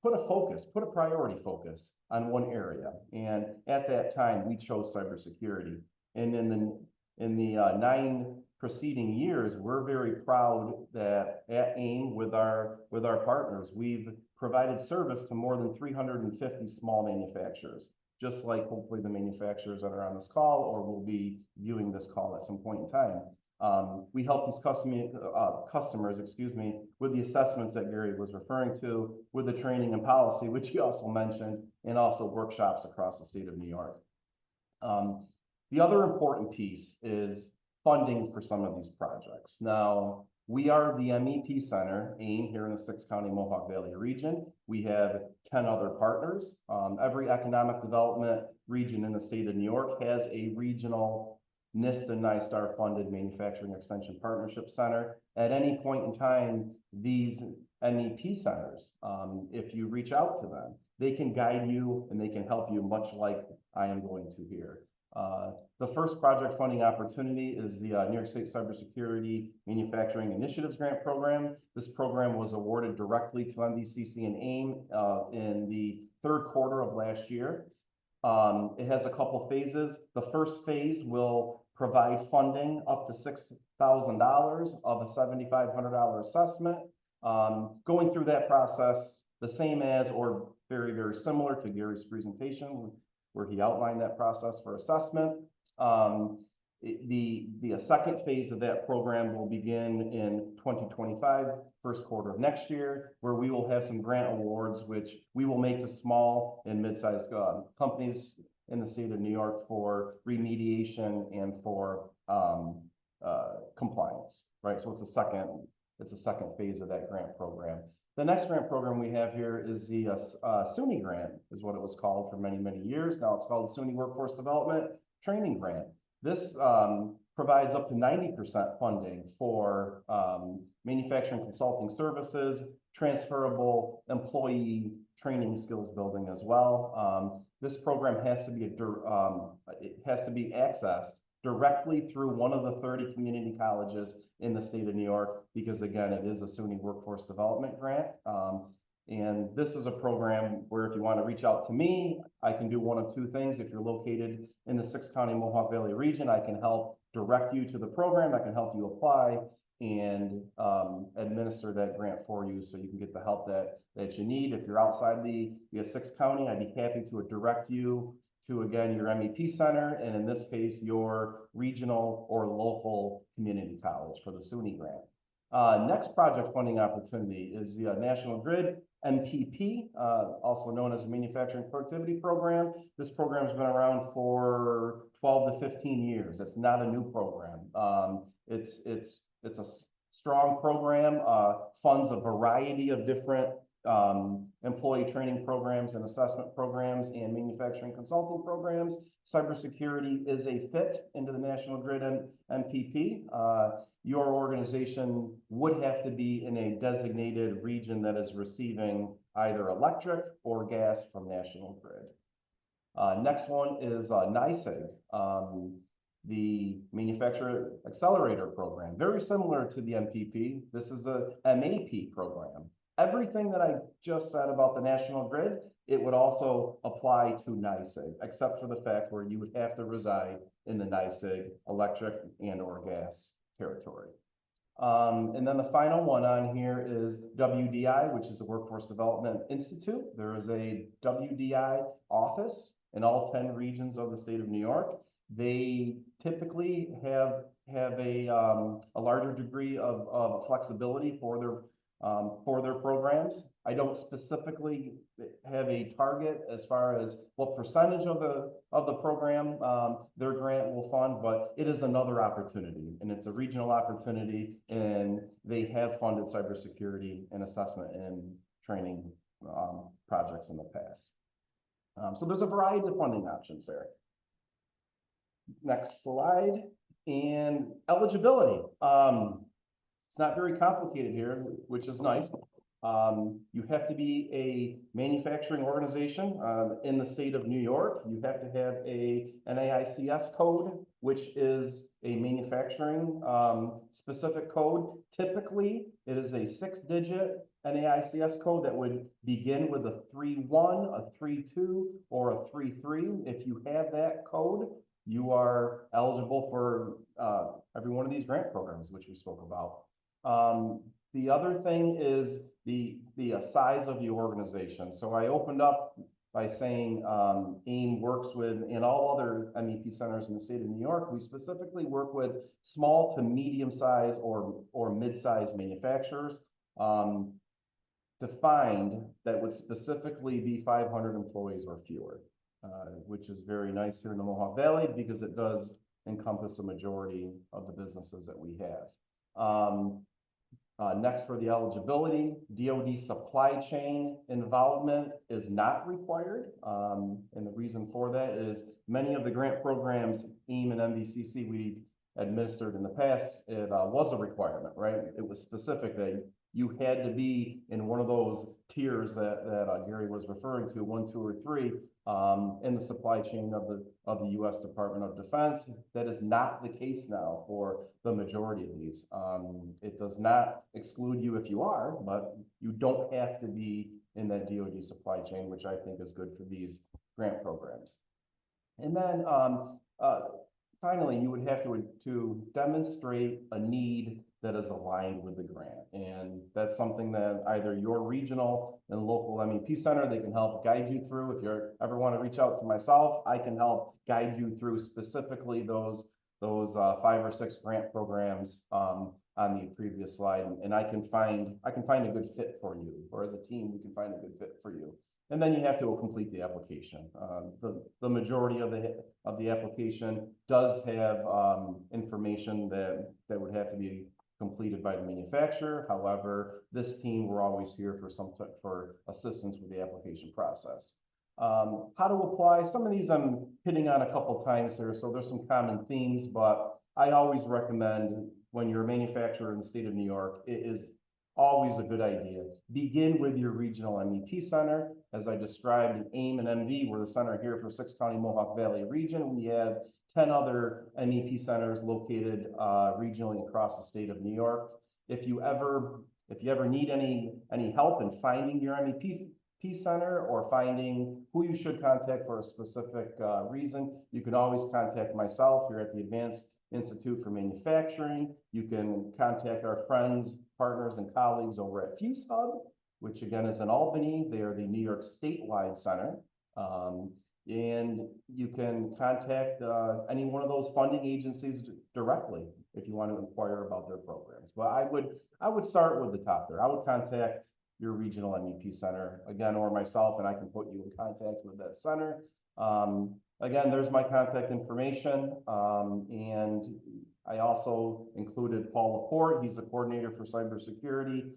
put a priority focus on one area. And at that time, we chose cybersecurity. And in the 9 preceding years, we're very proud that at AIM with our partners, we've provided service to more than 350 small manufacturers, just like hopefully the manufacturers that are on this call or will be viewing this call at some point in time. We help these customers, with the assessments that Gary was referring to, with the training and policy, which he also mentioned, and also workshops across the state of New York. The other important piece is funding for some of these projects. Now, we are the MEP Center, AIM, here in the 6-county Mohawk Valley region. We have 10 other partners. Every economic development region in the state of New York has a regional NIST and NISTAR funded Manufacturing Extension Partnership Center. At any point in time, these MEP centers, if you reach out to them, they can guide you and they can help you, much like I am going to here. The first project funding opportunity is the New York State Cybersecurity Manufacturing Initiatives Grant Program. This program was awarded directly to MVCC and AIM in the 3rd quarter of last year. It has a couple phases. The first phase will provide funding up to $6,000 of a $7,500 assessment. Going through that process, the same as or very, very similar to Gary's presentation, where he outlined that process for assessment. The second phase of that program will begin in 2025, 1st quarter of next year, where we will have some grant awards, which we will make to small and mid-sized companies in the state of New York for remediation and for compliance, right? So it's a second phase of that grant program. The next grant program we have here is the SUNY grant, is what it was called for many, many years. Now it's called the SUNY Workforce Development Training Grant. This provides up to 90% funding for manufacturing consulting services, transferable employee training skills building as well. This program has to be accessed directly through one of the 30 community colleges in the state of New York, because again, it is a SUNY Workforce Development Grant. And this is a program where if you want to reach out to me, I can do one of two things. If you're located in the 6-county Mohawk Valley region, I can help direct you to the program. I can help you apply and administer that grant for you so you can get the help that you need. If you're outside the 6th county, I'd be happy to direct you to, again, your MEP center, and in this case, your regional or local community college for the SUNY grant. Next project funding opportunity is the National Grid MPP, also known as the Manufacturing Productivity Program. This program has been around for 12 to 15 years. It's not a new program. It's a strong program, funds a variety of different employee training programs and assessment programs and manufacturing consulting programs. Cybersecurity is a fit into the National Grid MPP. Your organization would have to be in a designated region that is receiving either electric or gas from National Grid. Next one is NYSEG, the Manufacturer Accelerator Program. Very similar to the MPP. This is a MAP program. Everything that I just said about the National Grid, it would also apply to NYSEG, except for the fact where you would have to reside in the NYSEG electric and or gas territory. And then the final one on here is WDI, which is the Workforce Development Institute. There is a WDI office in all 10 regions of the state of New York. They typically have a larger degree of flexibility for their programs. I don't specifically have a target as far as what percentage of the program their grant will fund, but it is another opportunity, and it's a regional opportunity, and they have funded cybersecurity and assessment and training projects in the past. So there's a variety of funding options there. Next slide. And eligibility. It's not very complicated here, which is nice. You have to be a manufacturing organization in the state of New York. You have to have a NAICS code, which is a manufacturing specific code. Typically, it is a 6-digit NAICS code that would begin with a 3-1, a 3-2, or a 3-3. If you have that code, you are eligible for every one of these grant programs, which we spoke about. The other thing is the size of the organization. So I opened up by saying AIM works with, in all other MEP centers in the state of New York, we specifically work with small to medium-sized or mid-sized manufacturers defined that would specifically be 500 employees or fewer, which is very nice here in the Mohawk Valley because it does encompass a majority of the businesses that we have. Next, for the eligibility, DoD supply chain involvement is not required. And the reason for that is many of the grant programs, AIM and MVCC, we administered in the past, it was a requirement, right? It was specific that you had to be in one of those tiers that Gary was referring to, 1, 2, or 3, in the supply chain of the U.S. Department of Defense. That is not the case now for the majority of these. It does not exclude you if you are, but you don't have to be in that DoD supply chain, which I think is good for these grant programs. And then finally, you would have to demonstrate a need that is aligned with the grant. And that's something that either your regional and local MEP center, they can help guide you through. If you ever want to reach out to myself, I can help guide you through specifically those 5 or 6 grant programs on the previous slide. And I can find a good fit for you, or as a team, we can find a good fit for you. And then you have to complete the application. The majority of the application does have information that would have to be completed by the manufacturer. However, this team, we're always here for assistance with the application process. How to apply? Some of these I'm hitting on a couple times here, so there's some common themes, but I always recommend when you're a manufacturer in the state of New York, it is always a good idea. Begin with your regional MEP center. As I described, AIM and MV, we're the center here for 6-county Mohawk Valley region. We have 10 other MEP centers located regionally across the state of New York. If you ever If you ever need any help in finding your MEP center or finding who you should contact for a specific reason, you can always contact myself here at the Advanced Institute for Manufacturing. You can contact our friends, partners, and colleagues over at Fuse Hub, which again is in Albany. They are the New York statewide center. And you can contact any one of those funding agencies directly if you want to inquire about their programs. But I would start with the top there. I would contact your regional MEP center again, or myself, and I can put you in contact with that center. Again, there's my contact information. And I also included Paul Laporte. He's the coordinator for cybersecurity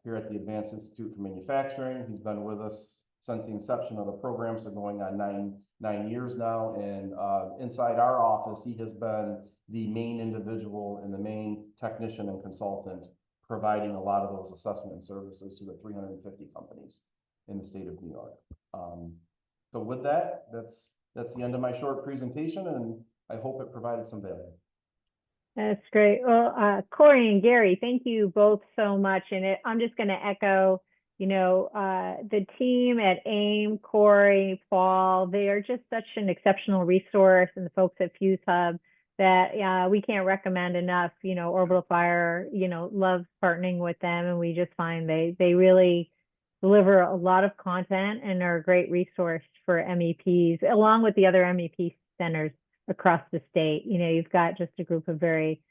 here at the Advanced Institute for Manufacturing. He's been with us since the inception of the program, so going on nine years now. And inside our office, he has been the main individual and the main technician and consultant providing a lot of those assessment services to the 350 companies in the state of New York. So with that, that's the end of my short presentation, and I hope it provided some value. That's great. Well, Cory and Gary, thank you both so much. And I'm just going to echo, the team at AIM, Cory, Paul, they are just such an exceptional resource, and the folks at Fuse Hub that we can't recommend enough. OrbitalFire, loves partnering with them, and we just find they really deliver a lot of content and are a great resource for MEPs, along with the other MEP centers across the state. You've got just a group of very,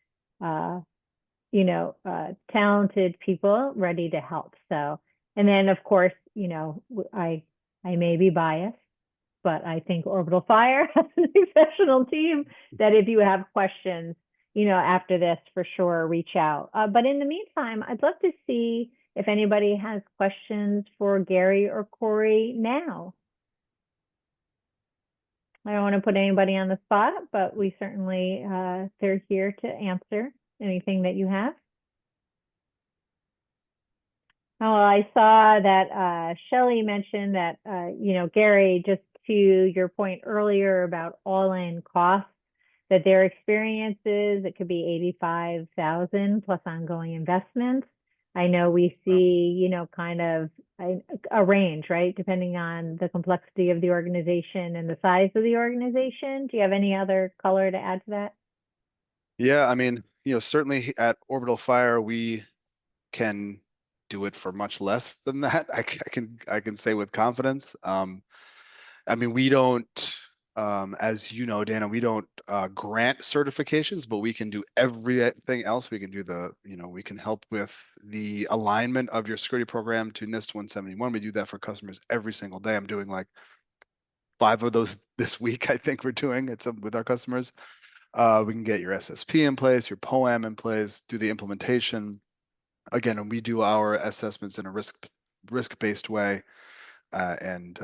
talented people ready to help. So, and then of course, I may be biased, but I think OrbitalFire has an exceptional team that if you have questions, after this, for sure, reach out. But in the meantime, I'd love to see if anybody has questions for Gary or Cory now. I don't want to put anybody on the spot, but we certainly, they're here to answer anything that you have. Oh, I saw that Shelley mentioned that, Gary, just to your point earlier about all-in costs, that their experiences, it could be $85,000 plus ongoing investments. I know we see, kind of a range, right? Depending on the complexity of the organization and the size of the organization. Do you have any other color to add to that? Yeah, I mean, certainly at OrbitalFire, we can do it for much less than that. I can say with confidence. I mean, we don't, as you know, Dana, we don't grant certifications, but we can do everything else. We can do we can help with the alignment of your security program to NIST 171. We do that for customers every single day. I'm doing like 5 of those this week. I think we're doing it with our customers. We can get your SSP in place, your POAM in place, do the implementation. Again, and we do our assessments in a risk-based way, and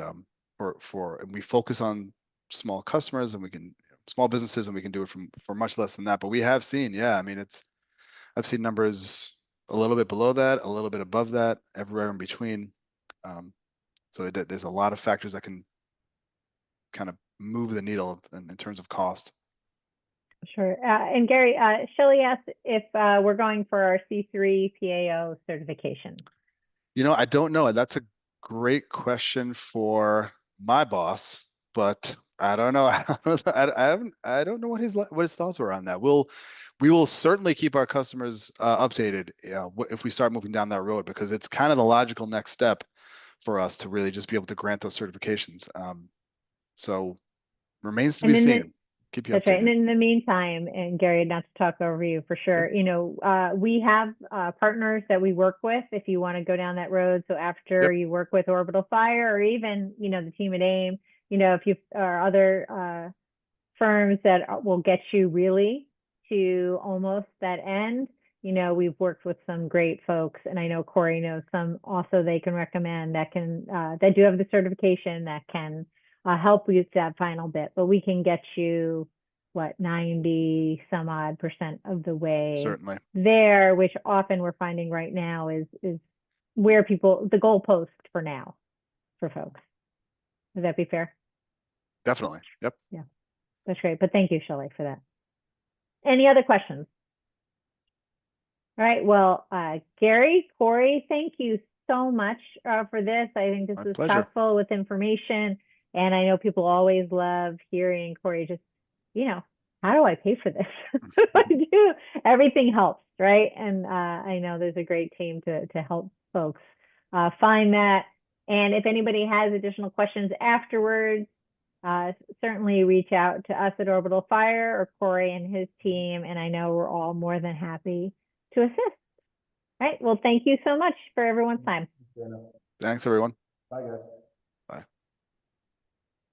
we focus on small customers, and we can small businesses, and we can do it for much less than that. But we have seen, I mean, I've seen numbers a little bit below that, a little bit above that, everywhere in between. So there's a lot of factors that can kind of move the needle in terms of cost. Sure. And Gary, Shelley asked if we're going for our C3 PAO certification. I don't know. That's a great question for my boss, but I don't know. I don't know what his thoughts were on that. We will certainly keep our customers updated if we start moving down that road, because it's kind of the logical next step for us to really just be able to grant those certifications. So remains to be seen. Keep you updated. That's right. And in the meantime, and Gary, not to talk over you for sure, we have partners that we work with if you want to go down that road. So after you work with OrbitalFire, or even, the team at AIM, if you are other firms that will get you really to almost that end, we've worked with some great folks, and I know Cory knows some also they can recommend that do have the certification that can help with that final bit. But we can get you 90 some odd % of the way certainly there, which often we're finding right now is where the goalpost for now for folks. Would that be fair? Definitely. Yep. Yeah, that's great. But thank you, Shelley, for that. Any other questions? All right. Well, Gary, Cory, thank you so much for this. I think this My is pleasure. chock full with information. And I know people always love hearing Cory just, how do I pay for this? What do I do? Everything helps, right? And I know there's a great team to help folks find that. And if anybody has additional questions afterwards, certainly reach out to us at Orbital Fire or Cory and his team. And I know we're all more than happy to assist. All right. Well, thank you so much for everyone's time. Thanks, everyone. Bye, guys.